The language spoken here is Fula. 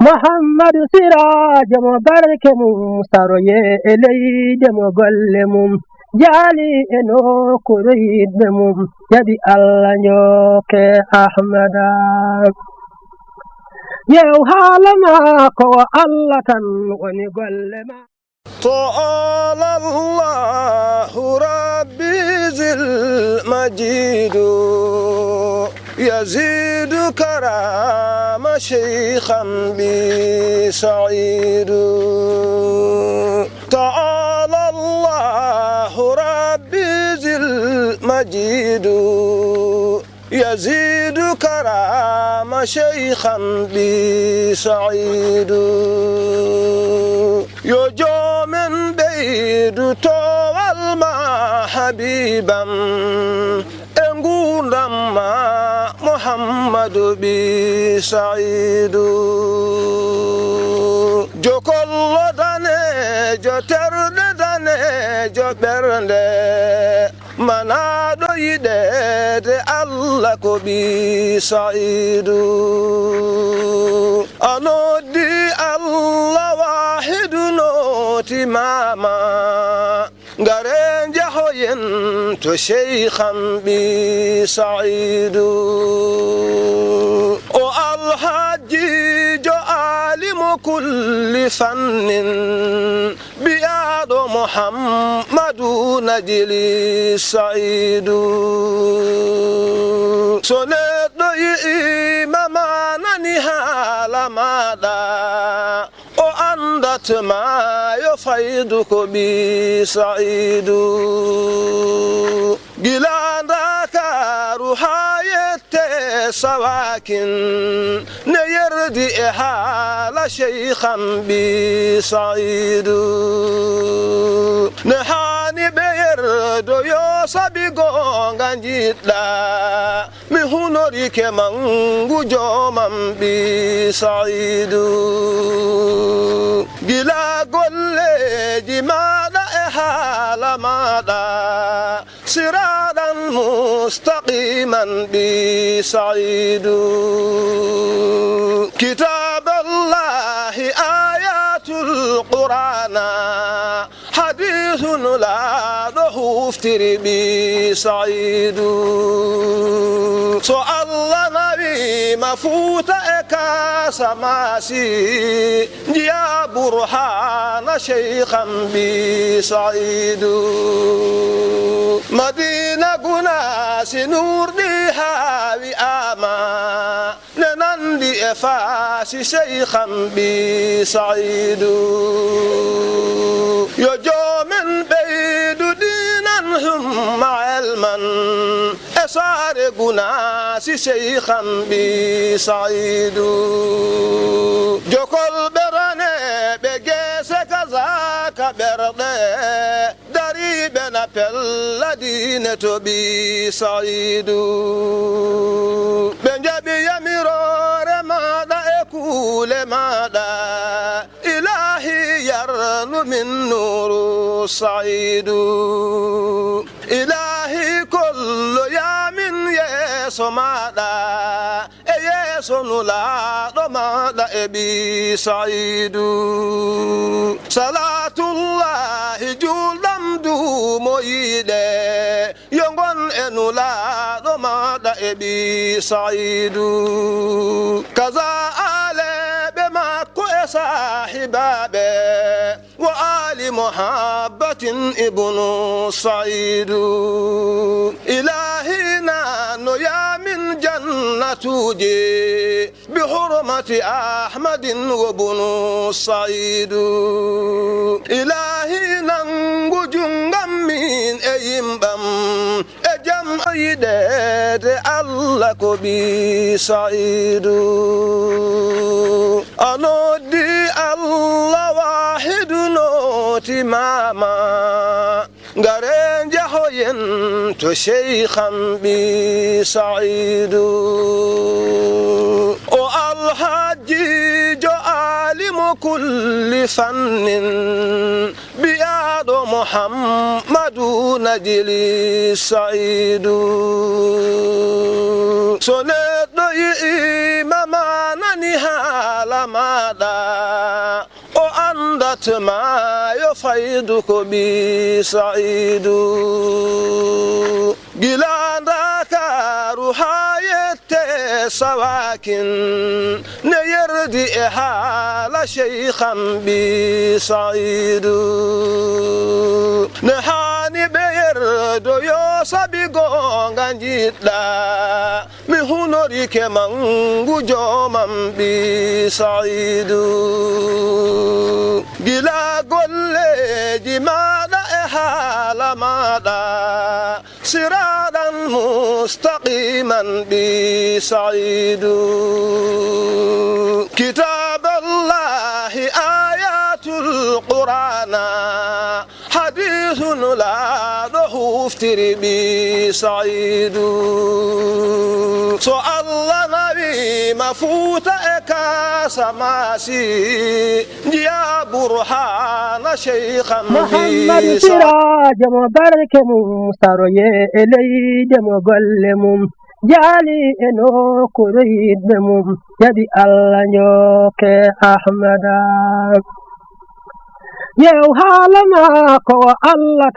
محمد سراج مبارك مستروي إلي دم قلمم جالي إنو كريد دمم يدي الله نيوك أحمدا يو حالما كو الله تن ونقلما طال الله ربي ذي المجيد يزيد كرام شيخا بسعيد تعالى الله ربي ذي المجيد يزيد كرام شيخا بسعيد يجو من بيد طوال ما حبيبا انقول ما محمد بسعيد جو كل داني جو ترد داني جو برنده منادو يدد الله كو بسعيد أنودي الله واحد نوتي ماما غارين جهوين تو شيخا بسعيد او الحاج جو عالم كل فن بياد محمد نجلي سعيد سنت إماما ننهال ماذا أندت ما يفيدك بسعيد جلان ذاك روحاية سواكن نيردي إحال شيخا بسعيد نحاني بيرد يوصبي غونغان جيتلا مهنوري كمانغو جوما بسعيد جلا قل جمالا إحال مالا صراطا مستقيما بسعيد كتاب الله آيات القرآن حديث لا له افتري بسعيد سؤال نبي مفوت إكا سماسي يا برهان شيخا بسعيد مدينة قناس نور ديها بآما ننندي إفاس شيخا بسعيد يجو من بيد دينا هم علما أصار قناس شيخا بسعيد جو كل براني بجيسك ذاك برده دريبنا بالذين بسعيد بنجابي يميرور ماذا يقول ماذا إلهي يرن من نور سعيد إلهي كل يوم يسوع ماذا يسوع نلا ماذا بسعيد صلاة الله جلدم دوم يده ينقن إنولا ماذا بسعيد كذا على بما كو صاحبه وآل محبة ابن سعيد إلهنا نيا من جنة جي بحرمة أحمد وابن سعيد إلهنا نجنغم من أيمبم أجم أيداد الله كبي سعيد أنودي الله واحد نوتي ماما غارين جهوين تو شيخا بسعيد او الحاج جو عالم كل فن بياد محمد نجلي سعيد سنت imamanani halamada o andat ma yo faydu ko bi saidu gilanda karu hayete sawakin ne yerdi hala shaykhan bi saidu ne hani beyerdo yo sabigo ganjitla mi hunori ke mangu jomam bi saidu gila golle jimada hala mada siradan mustaqiman bi saidu kitab allah ayatul qur'ana hadithun la duftiri bi saidu so allah nabi mafuta eka samasi dia burhana shaykhan محمد سراج مبارك مستروي إلي دم قلمم جالي إنو كريد مم يدي الله نيوك أحمد يو حالما كو الله